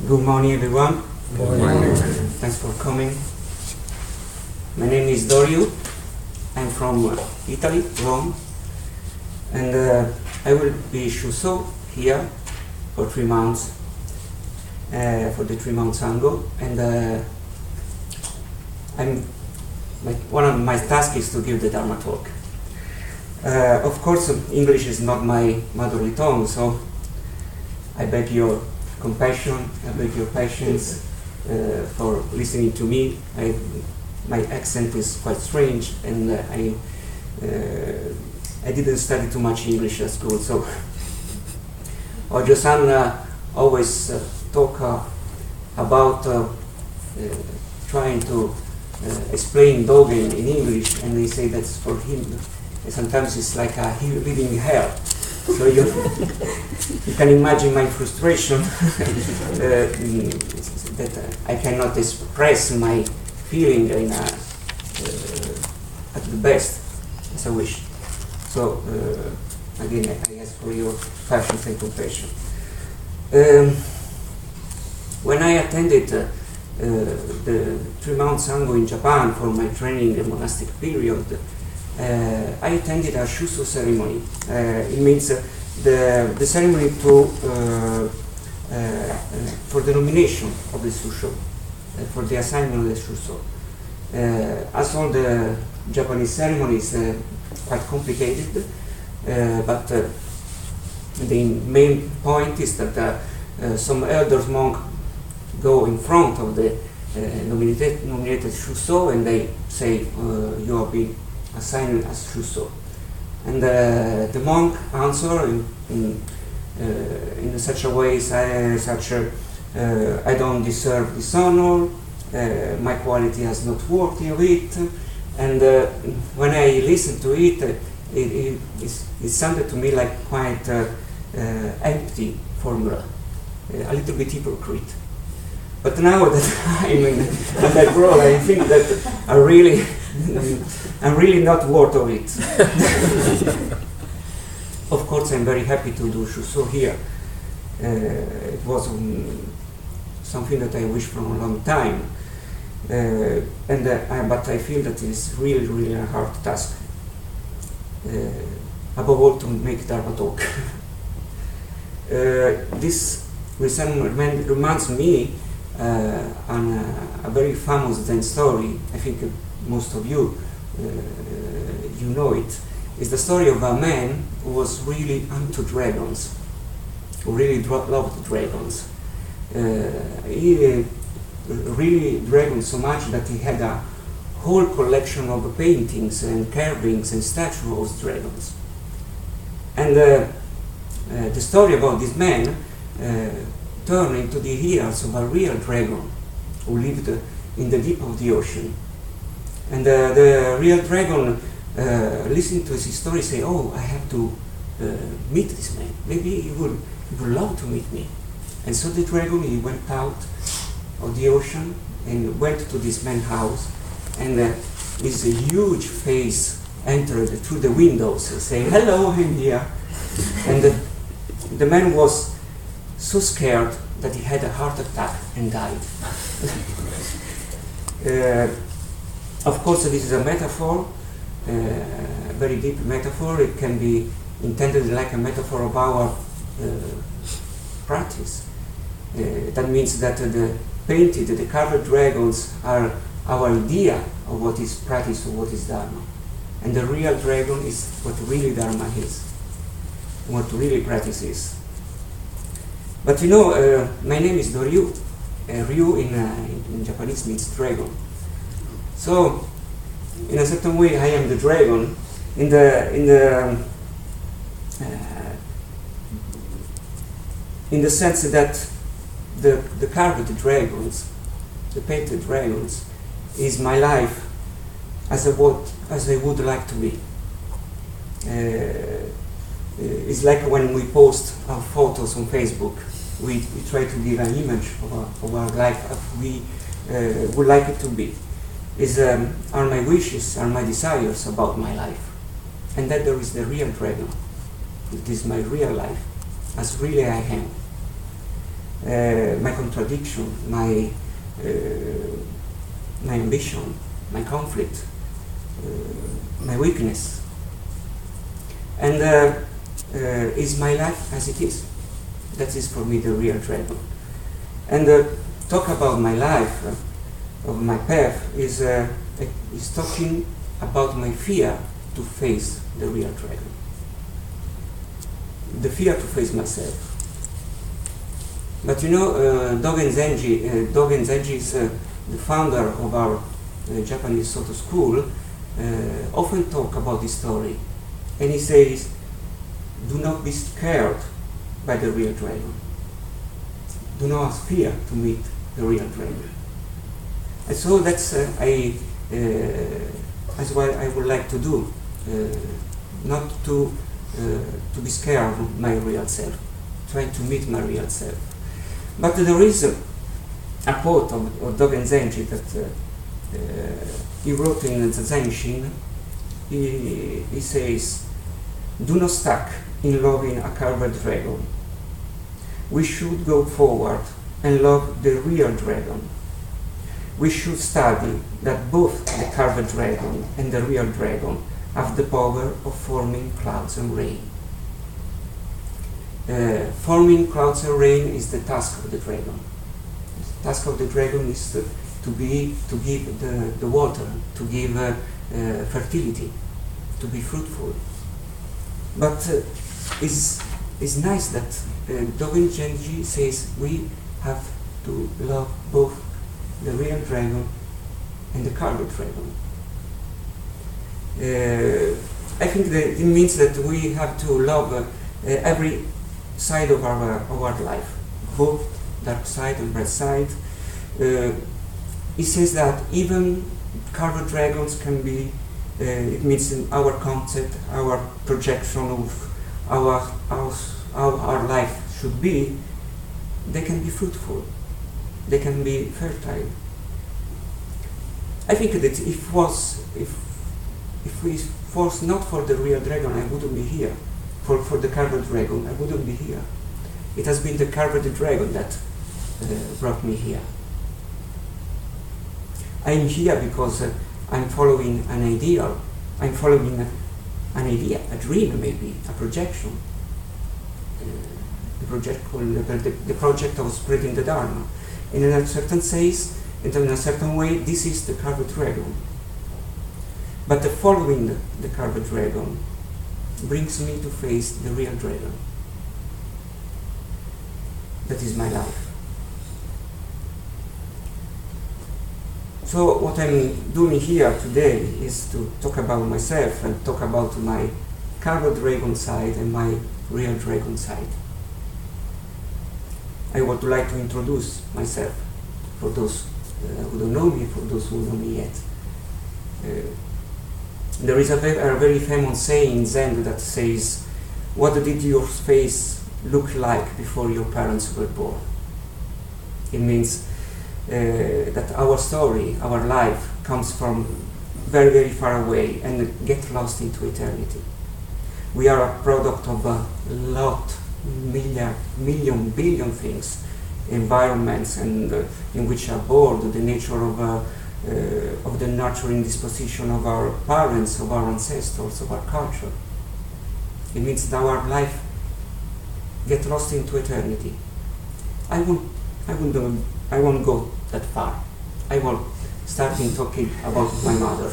Good morning, everyone. Good morning. Thanks for coming. My name is Doryu. I'm from Italy, Rome, and I will be Shuso here for 3 months, for the 3 months ango, and one of my tasks is to give the Dharma talk. Of course, English is not my motherly tongue, so I beg your compassion, I beg your patience for listening to me. My accent is quite strange, and I didn't study too much English at school, so Ojo-san always talk about trying to explain Dogen in English, and they say that's for him. Sometimes it's like living hell. So you can imagine my frustration that I cannot express my feeling at the best as I wish. So again, I ask for your patience and compassion. When I attended the 3 months ango in Japan for my training and monastic period, I attended a Shuso ceremony. It means the ceremony for the nomination of the Shuso, for the assignment of the Shuso. As all the Japanese ceremonies, quite complicated, but the main point is that some elders monk go in front of the nominated Shuso, and they say, you are being assigned as Shuso. And the monk answer in such a way, I don't deserve this honor, my quality is not worthy of it. And when I listened to it, it sounded to me like quite empty formula, a little bit hypocrite. But now that I'm in that role, I think that I'm really not worth of it. Of course, I'm very happy to do Shuso here. It was something that I wished for a long time, but I feel that it's really a hard task. Above all, to make Dharma talk. This reminds me on a very famous Zen story. I think most of you know it. It's the story of a man who was really into dragons, who really loved dragons. He really dragons so much that he had a whole collection of paintings and carvings and statues of dragons. And the story about this man turned into the ears of a real dragon who lived in the deep of the ocean. And the real dragon, listening to his story, say, "Oh, I have to meet this man. Maybe he would love to meet me." And so the dragon, he went out of the ocean and went to this man's house, and his huge face entered through the windows, saying, "Hello, I'm here." And the man was so scared that he had a heart attack and died. Of course, this is a metaphor, a very deep metaphor. It can be intended like a metaphor of our practice. That means that the carved dragons are our idea of what is practice or what is Dharma. And the real dragon is what really Dharma is, what really practice is. But my name is Doryu. Ryu in Japanese means dragon. So, in a certain way, I am the dragon. In the sense that the carved dragons, the painted dragons, is my life as I would like to be. It's like when we post our photos on Facebook, we try to give an image of our life as we would like it to be. Are my wishes, are my desires about my life. And that there is the real dragon. It is my real life, as really I am. my contradiction, my ambition, my conflict, my weakness. And is my life as it is. That is for me the real dragon. And talk about my life, of my path, is talking about my fear to face the real dragon. The fear to face myself. But you know, Dogen Zenji is the founder of our Japanese Soto school, often talk about this story. And he says, do not be scared by the real dragon. Do not fear to meet the real dragon. And so that's what I would like to do, not to be scared of my real self, trying to meet my real self. But there is a quote of Dogen Zenji that he wrote in the Zenshin. He says, do not stuck in loving a carved dragon. We should go forward and love the real dragon. We should study that both the carved dragon and the real dragon have the power of forming clouds and rain. Forming clouds and rain is the task of the dragon. The task of the dragon is to give the water, to give fertility, to be fruitful. But it's nice that Dogen Zenji says we have to love both the real dragon and the carved dragon. I think that it means that we have to love every side of our life, both dark side and bright side. He says that even carved dragons can be, it means in our concept, our projection of how our life should be, they can be fruitful, they can be fertile. I think that if it was not for the real dragon, I wouldn't be here. For the carved dragon, I wouldn't be here. It has been the carved dragon that brought me here. I'm here because I'm following an ideal. I'm following an idea, a dream maybe, a projection. The project of spreading the Dharma. In a certain sense, in a certain way, this is the carved dragon. But the following the carved dragon brings me to face the real dragon. That is my life. So what I'm doing here today is to talk about myself and talk about my carved dragon side and my real dragon side. I would like to introduce myself for those who don't know me, for those who know me yet. There is a very famous saying in Zen that says, what did your face look like before your parents were born? It means that our story, our life, comes from very, very far away and get lost into eternity. We are a product of a lot, million, billion things, environments, and in which are born, the nature of the nurturing disposition of our parents, of our ancestors, of our culture. It means that our life get lost into eternity. I won't go that far. I will start talking about my mother.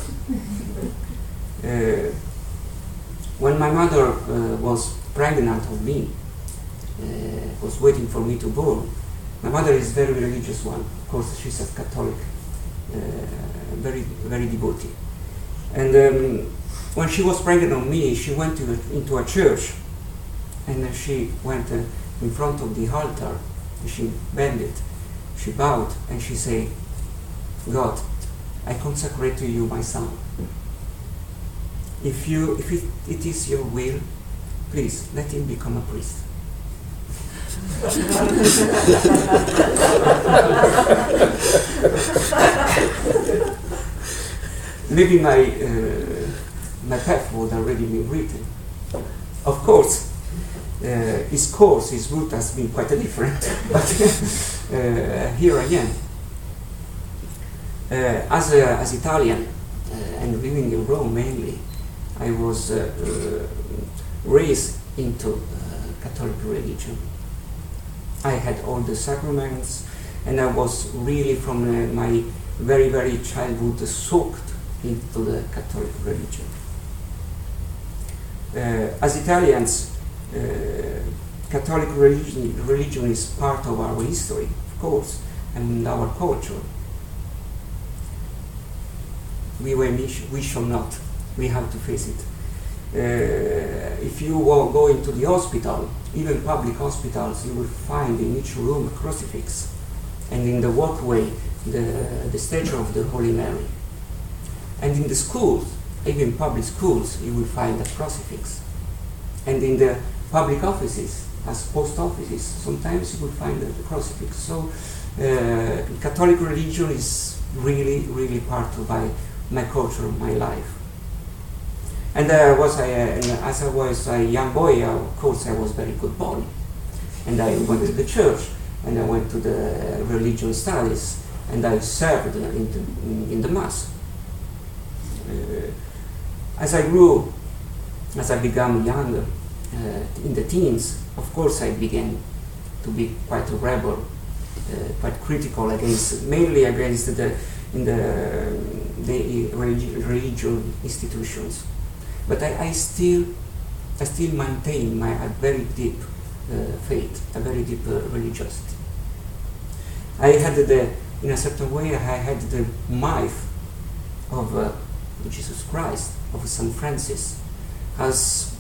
When my mother was pregnant of me, was waiting for me to born, my mother is very religious one. Of course, she's a Catholic, very, very devotee. And when she was pregnant of me, she went into a church, and she went in front of the altar, and she bended, she bowed, and she said, God, I consecrate to you my son. If it is your will, please let him become a priest. Maybe my path would already be written. Of course, his course, his route has been quite different, but here I am. As Italian and living in Rome mainly, I was raised into Catholic religion. I had all the sacraments, and I was really from my very, very childhood soaked into the Catholic religion. As Italians, Catholic religion is part of our history, of course, and our culture. We shall not. We have to face it. If you go into the hospital, even public hospitals, you will find in each room a crucifix, and in the walkway the statue of the Holy Mary. And in the schools, even public schools, you will find a crucifix. And in the public offices, as post offices, sometimes you will find a crucifix. So Catholic religion is really, really part of my culture, my life. And as I was a young boy, of course, I was very good boy. And I went to the church, and I went to the religion studies, and I served in the mass. As I grew, as I became younger, in the teens, of course, I began to be quite a rebel, quite critical mainly against the religion institutions. But I still maintain a very deep faith, a very deep religiosity. I had in a certain way, I had the myth of Jesus Christ, of St. Francis, as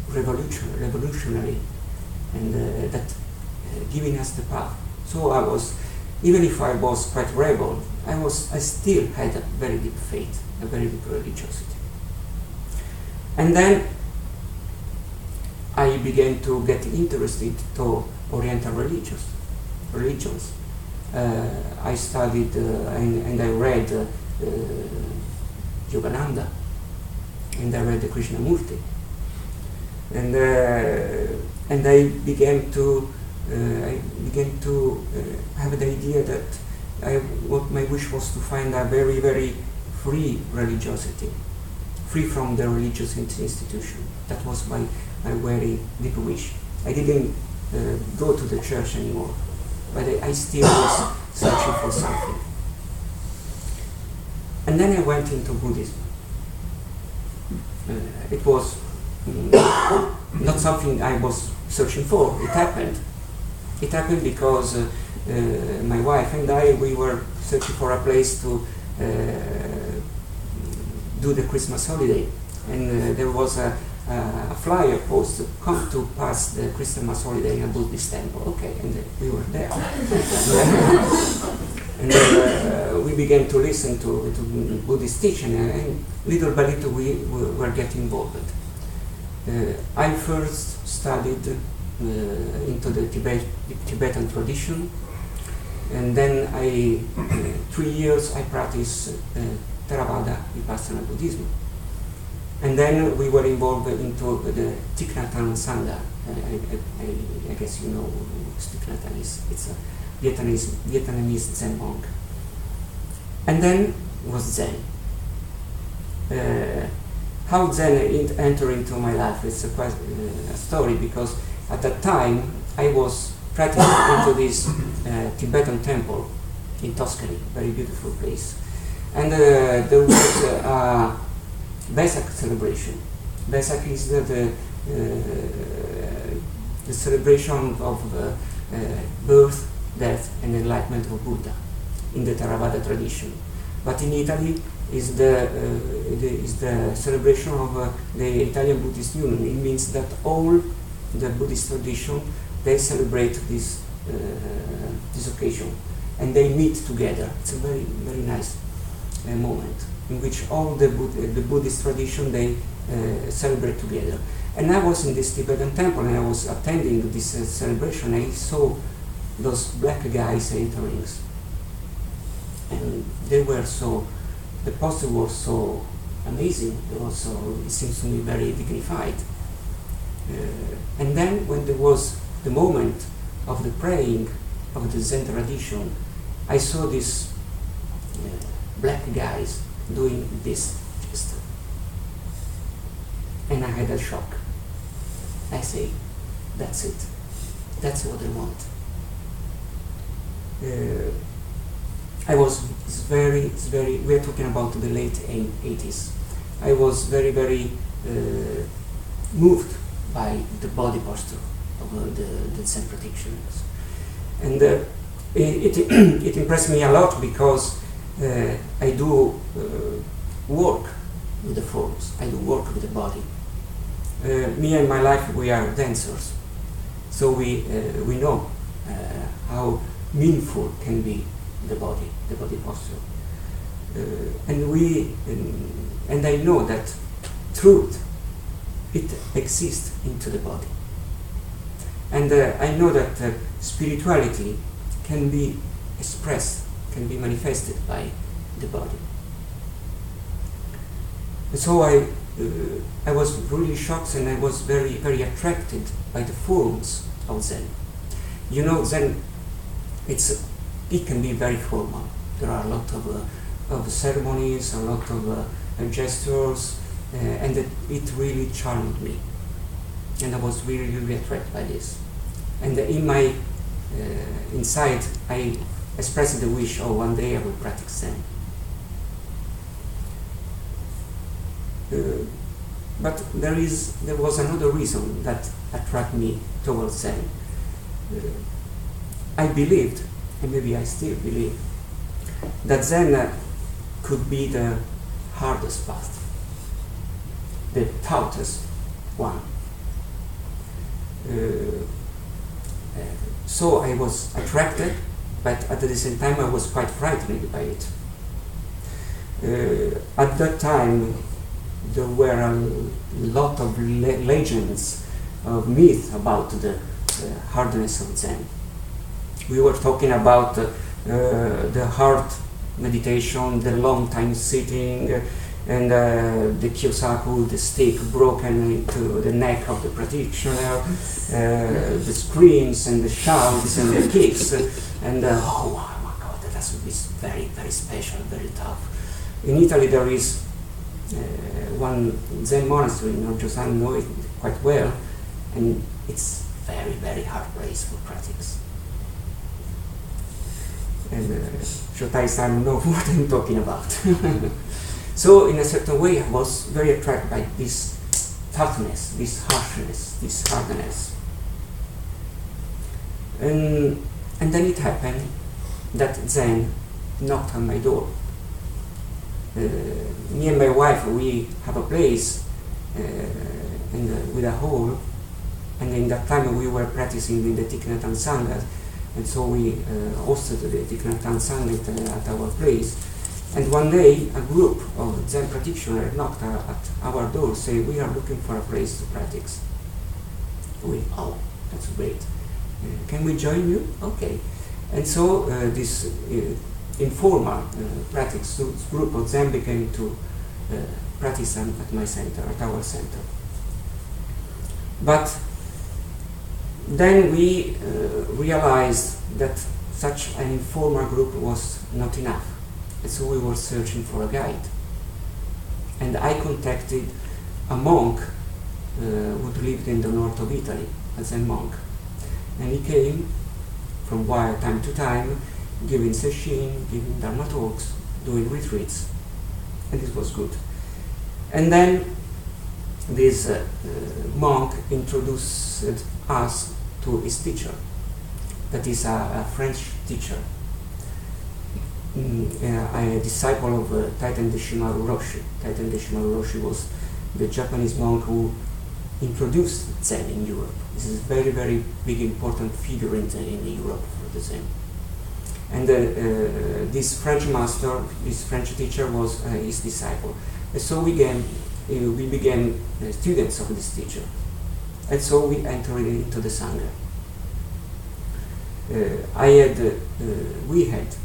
revolutionary, and that giving us the path. So I was, even if I was quite rebel, I still had a very deep faith, a very deep religiosity. And then I began to get interested to Oriental religions. I studied and I read Yogananda, and I read the Krishnamurti, and I began to have the idea that what my wish was to find a very, very free religiosity, free from the religious institution. That was my very big wish. I didn't go to the church anymore, but I still was searching for something. And then I went into Buddhism. It was not something I was searching for. It happened. It happened because my wife and I, we were searching for a place to do the Christmas holiday, and there was a flyer post, come to pass the Christmas holiday in a Buddhist temple. Okay, and we were there. And we began to listen to Buddhist teaching, and little by little we were getting involved. I first studied into the Tibetan tradition, and then 3 years I practiced Theravada Vipassana Buddhism. And then we were involved into the Thich Nhat Hanh Sangha. I guess you know what Thich Nhat Hanh is. It's a Vietnamese Zen monk. And then was Zen. How Zen entered into my life is quite a story, because at that time I was practicing into this Tibetan temple in Tuscany, very beautiful place. And there was a Vesak celebration. Vesak is the celebration of birth, death, and enlightenment of Buddha in the Theravada tradition. But in Italy is the celebration of the Italian Buddhist Union. It means that all the Buddhist tradition, they celebrate this occasion, and they meet together. It's a very, very nice moment in which all the Buddhist tradition, they celebrate together. And I was in this Tibetan temple, and I was attending this celebration. I saw those black guys entering, and they were the posture was so amazing. It seems to me very dignified. And then when there was the moment of the praying of the Zen tradition, I saw these black guys doing this gesture. And I had a shock. I say, that's it. That's what I want. I was very, we are talking about the late 80s. I was very moved by the body posture of the Zen practitioners. And it impressed me a lot because I do work with the forms, I do work with the body. Me and my life, we are dancers, so we know how meaningful can be the body posture, and I know that truth, it exists into the body, and I know that spirituality can be expressed, can be manifested by the body. And so I was really shocked, and I was very attracted by the forms of Zen. You know, Zen, it can be very formal. There are a lot of ceremonies, a lot of gestures, and it really charmed me. And I was really attracted by this. And in my inside, I expressed the wish, oh, one day I will practice Zen. But there was another reason that attracted me towards Zen. I believed, and maybe I still believe, that Zen could be the hardest path, the toughest one. So I was attracted, but at the same time I was quite frightened by it. At that time, there were a lot of legends, of myths about the hardness of Zen. We were talking about the heart meditation, the long time sitting, and the kyosaku, the stick broken into the neck of the practitioner, the screams and the shouts and the kicks, and oh my God, that would be very special, very tough. In Italy there is one Zen monastery, I know it quite well, and it's very hard place for practice. And Shotai-san knows what I'm talking about. So in a certain way I was very attracted by this toughness, this harshness, this hardness. And then it happened that Zen knocked on my door. Me and my wife, we have a place with a hall, and in that time we were practicing in the Thich Nhat Hanh Sangha, and so we hosted the Thich Nhat Hanh Sangha at our place. And one day a group of Zen practitioners knocked at our door, saying, we are looking for a place to practice. Oh, that's great. Can we join you? Okay. And so this informal practice group of Zen began to practice at my center, at our center. But then we realized that such an informal group was not enough. And so we were searching for a guide. And I contacted a monk who lived in the north of Italy, a Zen monk. And he came from time to time, giving sesshin, giving dharma talks, doing retreats. And this was good. And then this monk introduced us to his teacher, that is a French teacher, a disciple of Taiten Deshimaru Roshi. Taiten Deshimaru Roshi was the Japanese monk who introduced Zen in Europe. This is a very big important figure in Europe for the Zen. And this French master, this French teacher was his disciple. And so we became students of this teacher. And so we entered into the Sangha.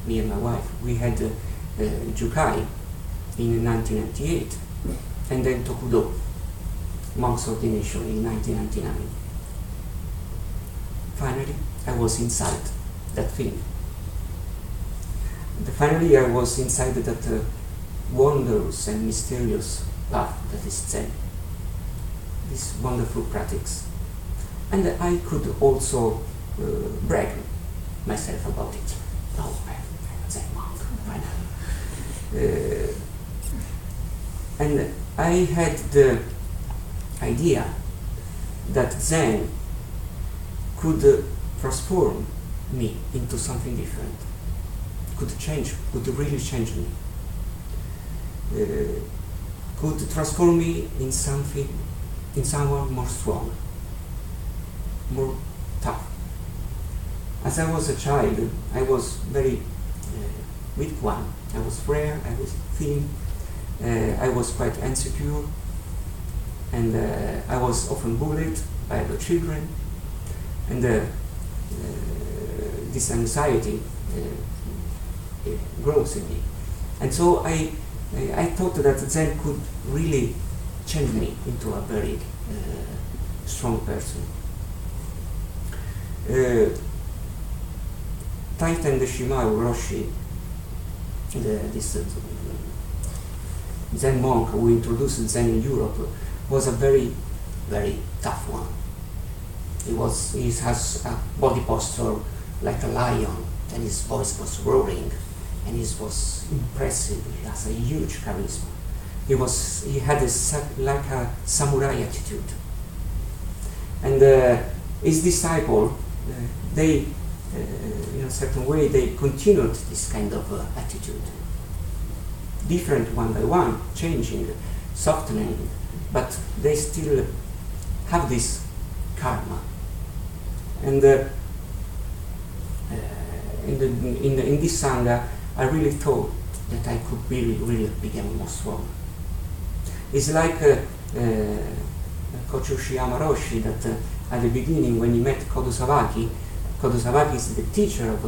Me and my wife, we had Jukai in 1998, and then Tokudo. monk's ordination in 1999. Finally, I was inside that thing. And finally, I was inside that wondrous and mysterious path that is Zen. These wonderful practice. And I could also brag myself about it. Oh, I'm a Zen monk, finally. And I had the idea that Zen could transform me into something different, could really change me, could transform me in someone more strong, more tough. As I was a child, I was very weak one. I was frail, I was thin, I was quite insecure, and I was often bullied by other children, and this anxiety grows in me. And so I thought that Zen could really change me into a very strong person. Taiten Deshimaru Roshi, this Zen monk who introduced Zen in Europe, was a very, very tough one. He has a body posture like a lion, and his voice was roaring, and he was impressive. He has a huge charisma. He had like a samurai attitude. And his disciple, they, in a certain way, they continued this kind of attitude. Different one by one, changing, softening, but they still have this karma. And in this Sangha, I really thought that I could really become more strong. It's like Coach Ushiyama Roshi, that at the beginning, when he met Kodo Sawaki is the teacher of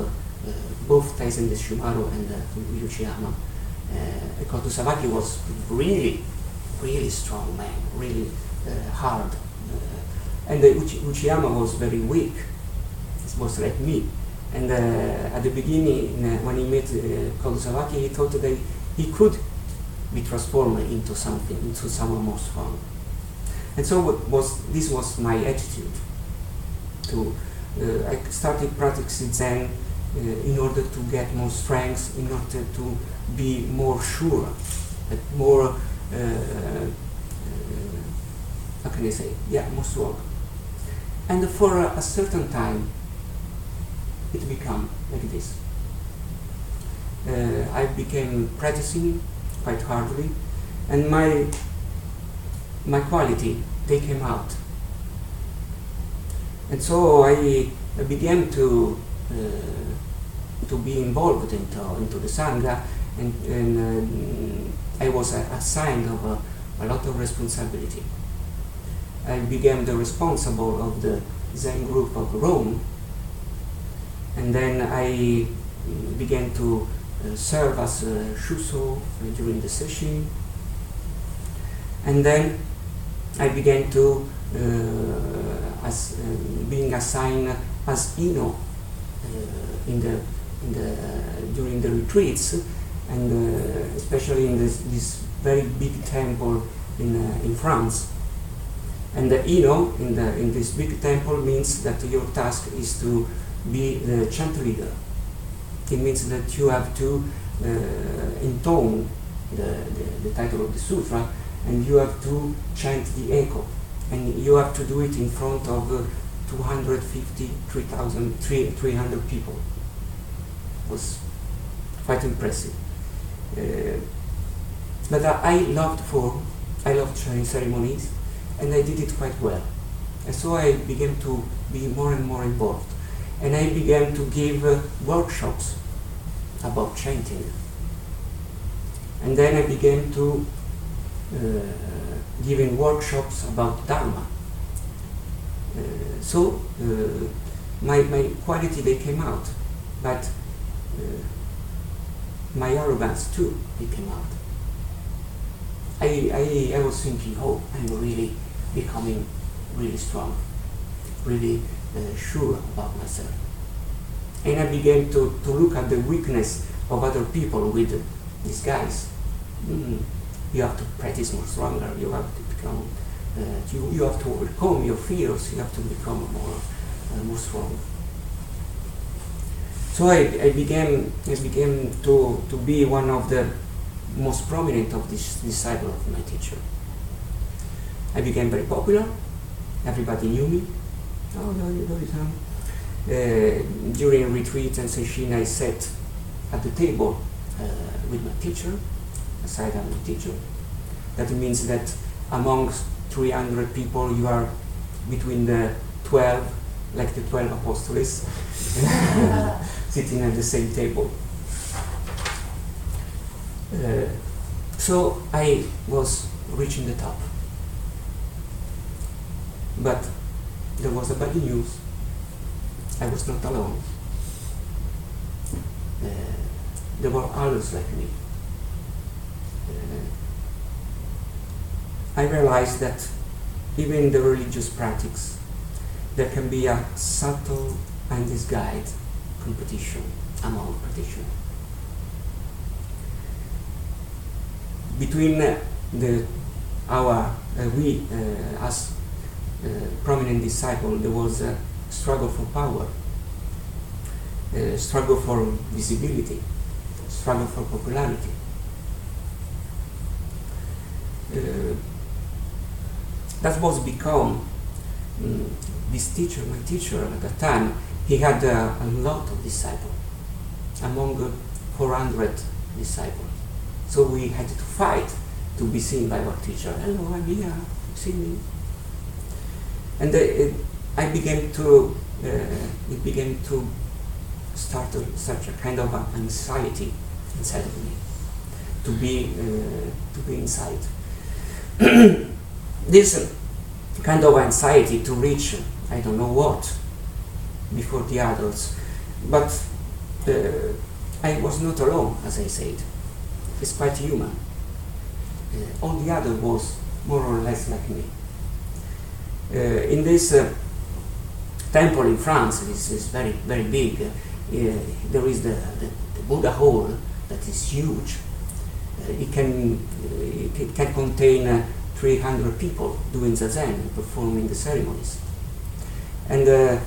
both Taisen Deshimaru and Uchiyama. Kodo Sawaki was really strong man, really hard. And Uchiyama was very weak. It was like me. And at the beginning, when he met Kodo Sawaki, he thought that he could be transformed into someone more strong. And so this was my attitude. I started practicing Zen in order to get more strength, in order to be more sure, more, how can I say, more strong. And for a certain time, it became like this. I became practicing quite hardly, and my quality, they came out. And so I began to be involved into the Sangha, and I was assigned of a lot of responsibility. I became the responsible of the Zen group of Rome, and then I began to serve as a Shuso during the session, and then I began to being assigned as Ino during the retreats, and especially in this very big temple in France. And the Ino in this big temple means that your task is to be the chant leader. It means that you have to intone the title of the sutra, and you have to chant the echo, and you have to do it in front of 250, 300 people. It was quite impressive. But I loved ceremonies, and I did it quite well. And so I began to be more and more involved. And I began to give workshops about chanting. And then I began to giving workshops about Dharma. So my quality, they came out, but my arrogance too, it came out. I was thinking, oh, I'm really becoming really strong, really sure about myself. And I began to look at the weakness of other people with these guys. You have to practice more stronger, you have to become, you have to overcome your fears, you have to become more strong. So I began to be one of the most prominent of this disciple of my teacher. I became very popular. Everybody knew me. Oh, during retreat and session, I sat at the table with my teacher, aside of my teacher. That means that among 300 people, you are between the 12, like the 12 apostles, sitting at the same table. So I was reaching the top. But there was a bad news. I was not alone. There were others like me. I realized that even in the religious practice, there can be a subtle and disguised competition among practitioners. Between we as prominent disciples, there was a struggle for power, a struggle for visibility, struggle for popularity. That was become this teacher, my teacher at that time. He had a lot of disciples, among 400 disciples. So we had to fight to be seen by our teacher. Hello, I'm here, see me. And it began to start such a kind of anxiety inside of me, to be inside. This kind of anxiety to reach, I don't know what, before the others. But I was not alone, as I said. It's quite human. All the other was more or less like me. In this temple in France, this is very, very big. There is the Buddha Hall that is huge. It can contain 300 people doing zazen, performing the ceremonies. And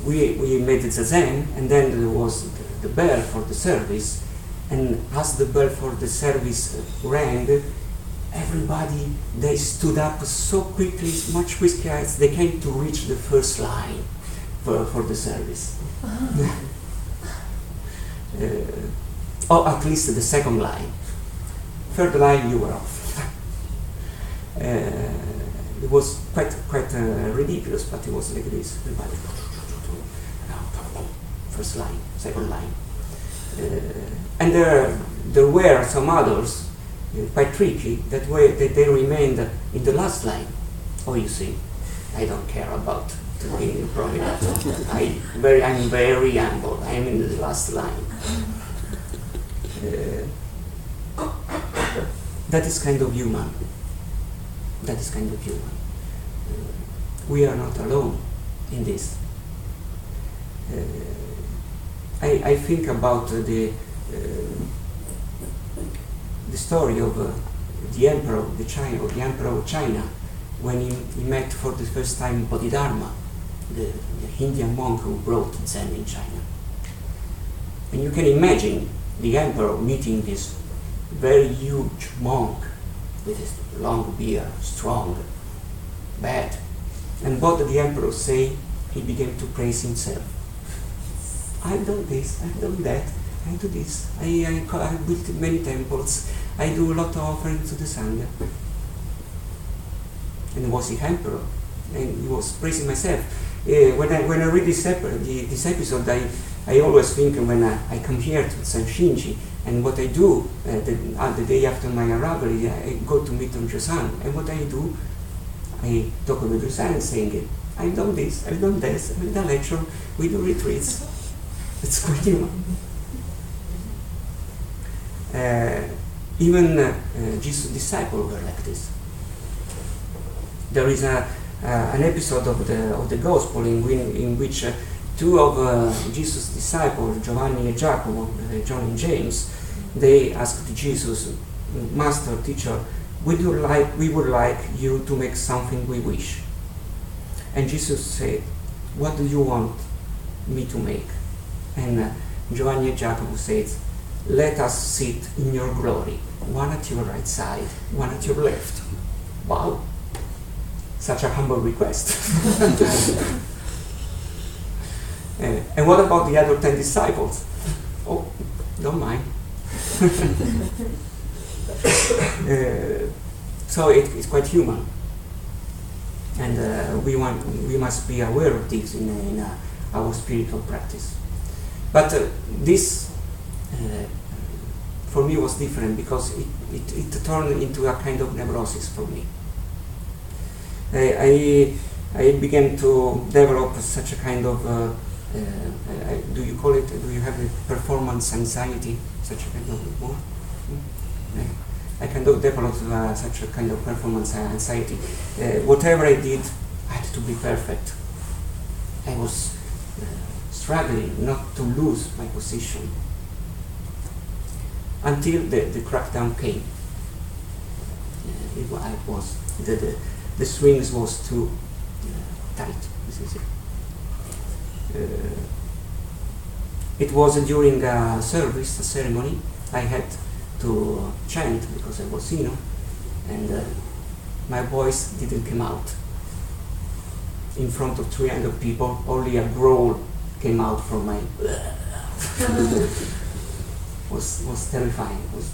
we made the zazen, and then there was the bell for the service. And as the bell for the service rang, everybody, they stood up so quickly, much quicker as they came to reach the first line for the service. Or at least the second line. Third line, you were off. It was quite ridiculous, but it was like this. Everybody, first line, second line. And there were some others, quite tricky, that they remained in the last line. Oh, you see, I don't care about being prominent. I'm very humble. I'm in the last line. That is kind of human. That is kind of human. We are not alone in this. I think about the story of the Emperor of China, when he met for the first time Bodhidharma, the Indian monk who brought Zen in China. And you can imagine the Emperor meeting this very huge monk with his long beard, strong, bad. And both the Emperor say, he began to praise himself. I've done this, I've done that, I do this, I built many temples, I do a lot of offerings to the Sangha. And it was the Emperor, and he was praising myself. When I read this episode, I always think when I come here to San Shinji, and what I do the day after my arrival, I go to meet Onjo-san, and what I do, I talk with Onjo-san saying, I've done this, I've done this, I've done lecture, we do retreats. It's quite human. Even Jesus' disciples were like this. There is an episode of the Gospel in which two of Jesus' disciples, Giovanni and Jacobo, John and James, they asked Jesus, Master, Teacher, we would like you to make something we wish. And Jesus said, what do you want me to make? And Giovanni and Jacobo said, let us sit in your glory, one at your right side, one at your left. Wow, such a humble request. And what about the other 10 disciples? Oh, don't mind. So it's quite human, and we must be aware of this in our spiritual practice. But this, for me, was different because it turned into a kind of neurosis for me. I began to develop such a kind of do you call it? Do you have a performance anxiety? Such a kind of word? I kind of developed such a kind of performance anxiety. Whatever I did, I had to be perfect. I was struggling not to lose my position until the crackdown came. The strings was too tight. This is it. It was during a service, a ceremony. I had to chant because I was and my voice didn't come out. In front of 300 people, only a growl came out from my. was terrifying. Was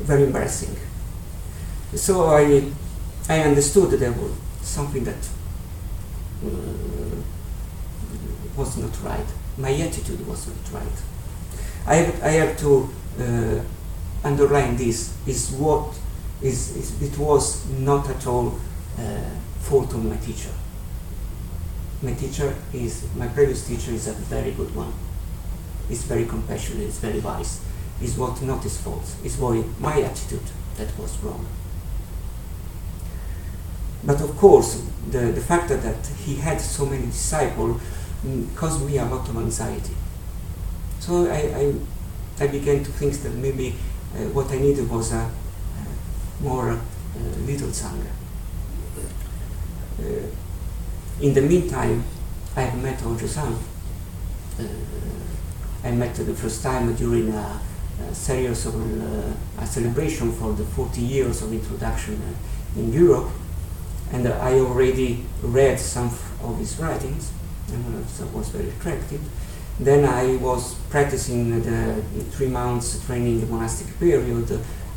very embarrassing. So I understood that there was something that was not right. My attitude was not right. I have to underline this. It was not at all fault of my teacher. My previous teacher is a very good one. He's very compassionate, he's very wise. It's what not his fault. It's my attitude that was wrong. But of course, the fact that he had so many disciples caused me a lot of anxiety. So I began to think that maybe what I needed was a more little Sangha. In the meantime, I have met Ojo-san. I met the first time during a series of a celebration for the 40 years of introduction in Europe, and I already read some of his writings, and so was very attractive. Then I was practicing the 3 months training the monastic period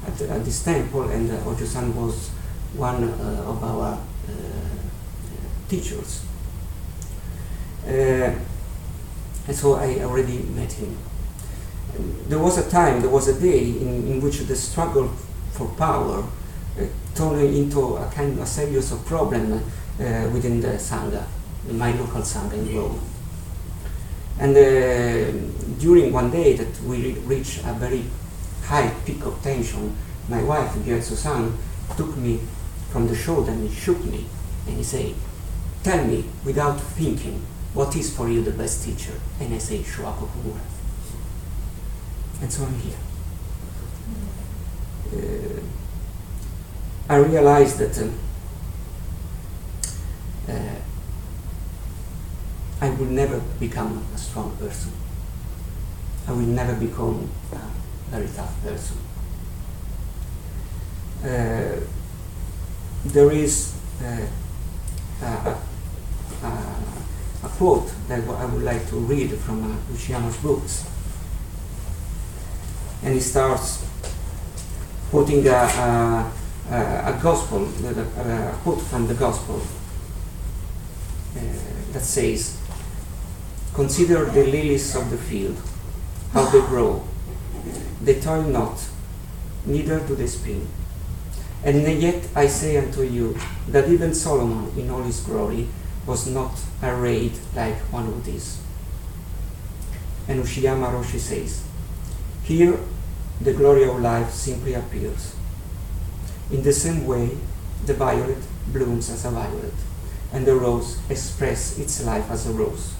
at this temple, and Ojo-san was one of our teachers. And so I already met him. There was a day in which the struggle for power turned into a series of problems within the Sangha, my local Sangha in Rome. And during one day that we reached a very high peak of tension, my wife, Gyatso-san, took me from the shoulder and he shook me and he said, "Tell me without thinking, what is for you the best teacher?" And I say, Shuako Komura. And so I'm here. I realized that I will never become a strong person. I will never become a very tough person. There is a quote that I would like to read from Ushiyama's books. And he starts quoting a gospel, a quote from the gospel that says, "Consider the lilies of the field, how they grow. They toil not, neither do they spin. And yet I say unto you that even Solomon in all his glory was not arrayed like one of these." And Ushiyama Roshi says, "Here the glory of life simply appears. In the same way, the violet blooms as a violet, and the rose expresses its life as a rose.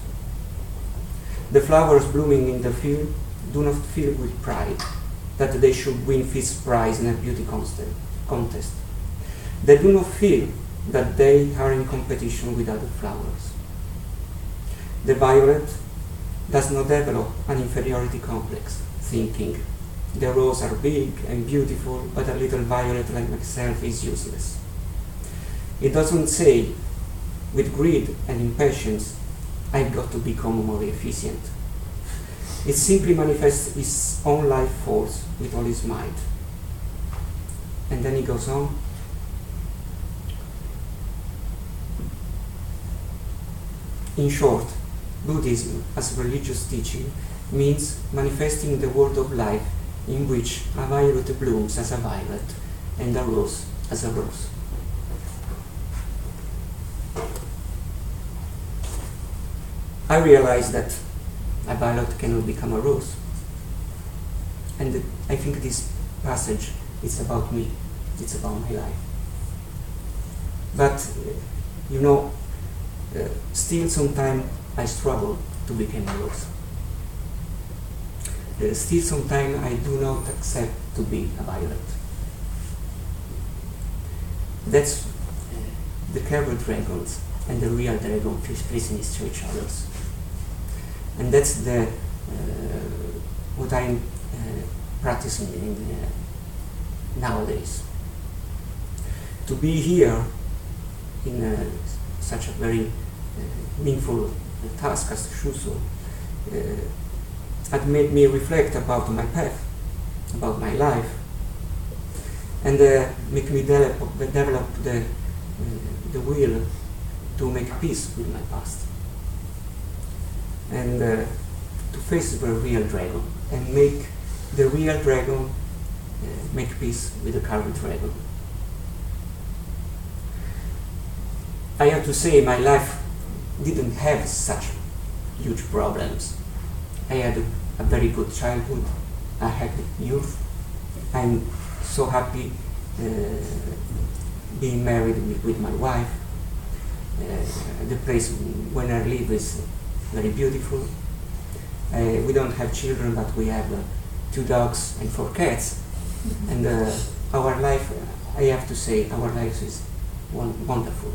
The flowers blooming in the field do not feel with pride that they should win first prize in a beauty contest. They do not feel that they are in competition with other flowers. The violet does not develop an inferiority complex, thinking, the roses are big and beautiful, but a little violet like myself is useless. It doesn't say, with greed and impatience, I've got to become more efficient. It simply manifests its own life force with all its might. And then he goes on. In short, Buddhism as religious teaching means manifesting the world of life in which a violet blooms as a violet and a rose as a rose. I realized that a violet cannot become a rose. And I think this passage is about me, it's about my life. But, still sometimes I struggle to become a rose. Still sometimes I do not accept to be a violet. That's the carved dragons and the real dragon facing each other. And that's what I'm practicing nowadays. To be here in such a very meaningful task as Shuso had made me reflect about my path, about my life, and make me develop the will to make peace with my past, and to face the real dragon, and make the real dragon make peace with the carved dragon. I have to say my life didn't have such huge problems. I had a very good childhood. I had youth. I'm so happy being married with my wife. The place where I live is very beautiful. We don't have children, but we have 2 dogs and 4 cats. And our life, I have to say, our life is wonderful.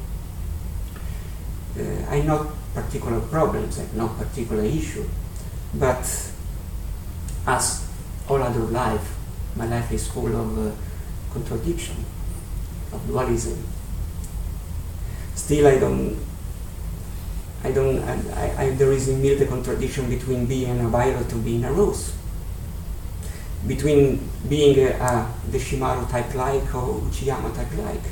I have no particular problems, I have no particular issue, but as all other life, my life is full of contradiction, of dualism. Still, there is in me the contradiction between being a violet and being a rose, between being the Shimaru type like or Uchiyama type like.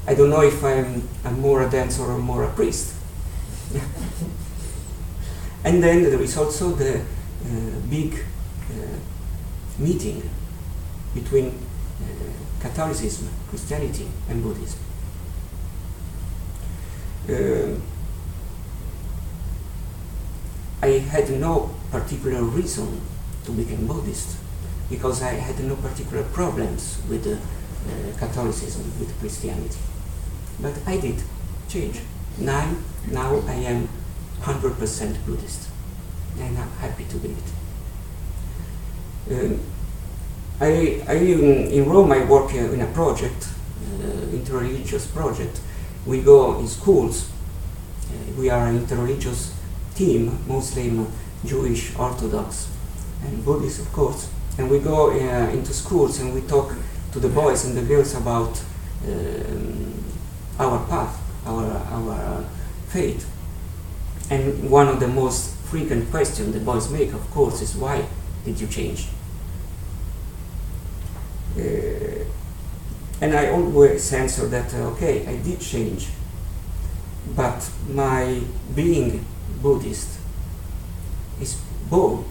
I don't know if I'm more a dancer or more a priest. And then there is also the big meeting between Catholicism, Christianity, and Buddhism. I had no particular reason to become Buddhist because I had no particular problems with Catholicism, with Christianity. But I did change. Now I am 100% Buddhist, and I'm happy to be it. In Rome I work in a project, interreligious project. We go in schools. We are an interreligious team, Muslim, Jewish, Orthodox, and Buddhist, of course. And we go into schools and we talk to the boys and the girls about our path, our faith. And one of the most frequent questions the boys make, of course, is why did you change? And I always answer that, okay, I did change, but my being Buddhist is born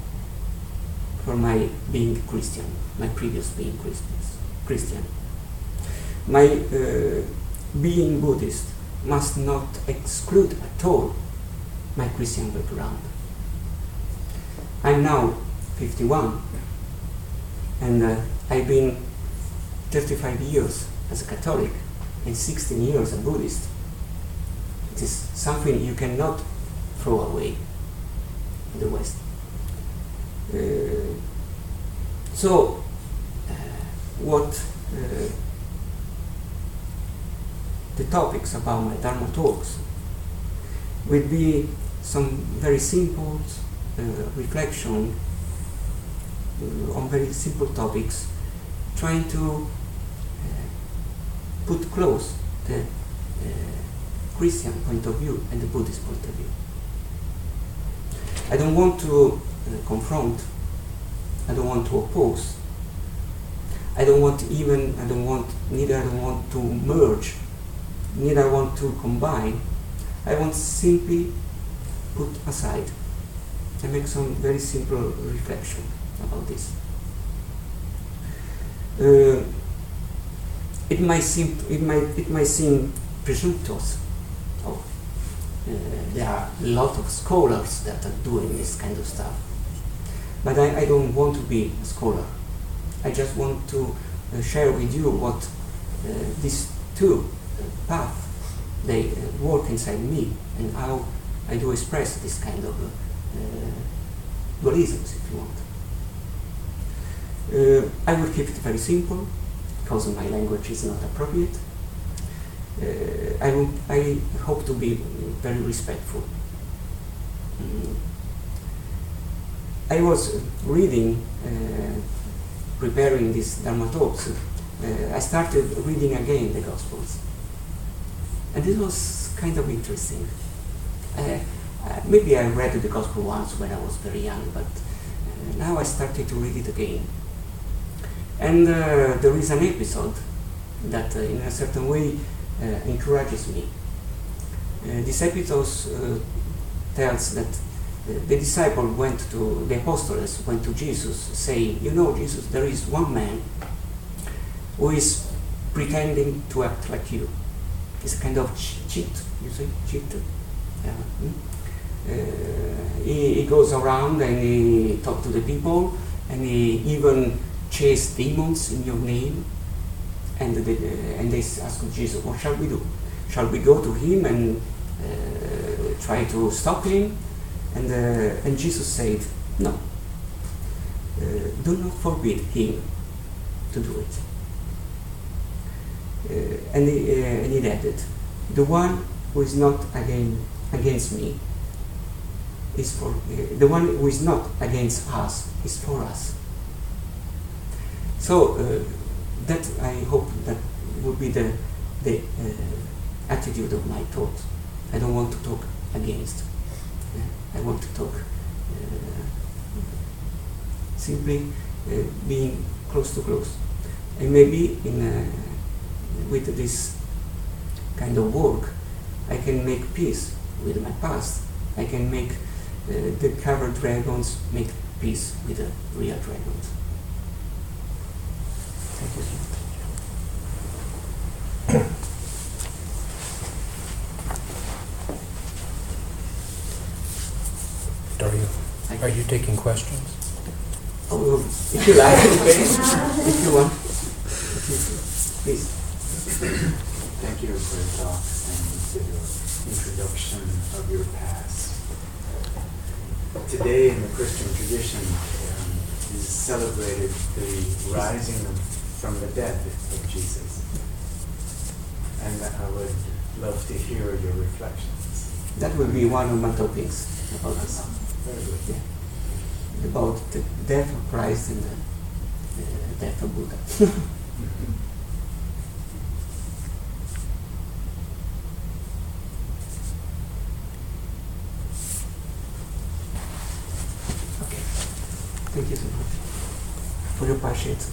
for my being Christian, my previous being Christian. My being Buddhist must not exclude at all my Christian background. I'm now 51, and I've been 35 years as a Catholic and 16 years as a Buddhist. It is something you cannot throw away in the West. So, what the topics about my Dharma talks will be some very simple reflection on very simple topics, trying to put close the Christian point of view and the Buddhist point of view. I don't want to confront, I don't want to oppose, neither I don't want to merge, neither I want to combine. I want simply put aside and make some very simple reflection about this. It might seem presumptuous. There are a lot of scholars that are doing this kind of stuff, but I don't want to be a scholar. I just want to share with you what these two paths they work inside me and how I do express this kind of dualisms, if you want. I will keep it very simple because my language is not appropriate. I hope to be very respectful. I was reading, preparing these Dharma talks. I started reading again the Gospels, and this was kind of interesting. Maybe I read the Gospel once when I was very young, but now I started to read it again. And there is an episode that in a certain way encourages me. This episode tells that the apostles went to Jesus saying, "You know, Jesus, there is one man who is pretending to act like you. It's a kind of cheat, you say, cheat. Yeah. He goes around and he talks to the people, and he even chase demons in your name." And they ask Jesus, "What shall we do? Shall we go to him and try to stop him?" And Jesus said, "No. Do not forbid him to do it." And he added, "The one who is not against me is for the one who is not against us is for us." So that I hope that will be the attitude of my thought. I don't want to talk against. I want to talk simply being close to close, and maybe with this kind of work, I can make peace with my past. I can make the covered dragons make peace with the real dragons. Thank you so much. Doryu, are you taking questions? Oh, if you like, okay. If you want, please. Thank you for your talk and for your introduction of your past. Today in the Christian tradition is celebrated the rising from the dead of Jesus. And I would love to hear your reflections. That will be one of my topics about this. Very good. Yeah. About the death of Christ and the death of Buddha. Okay. Thank you so much for your patience.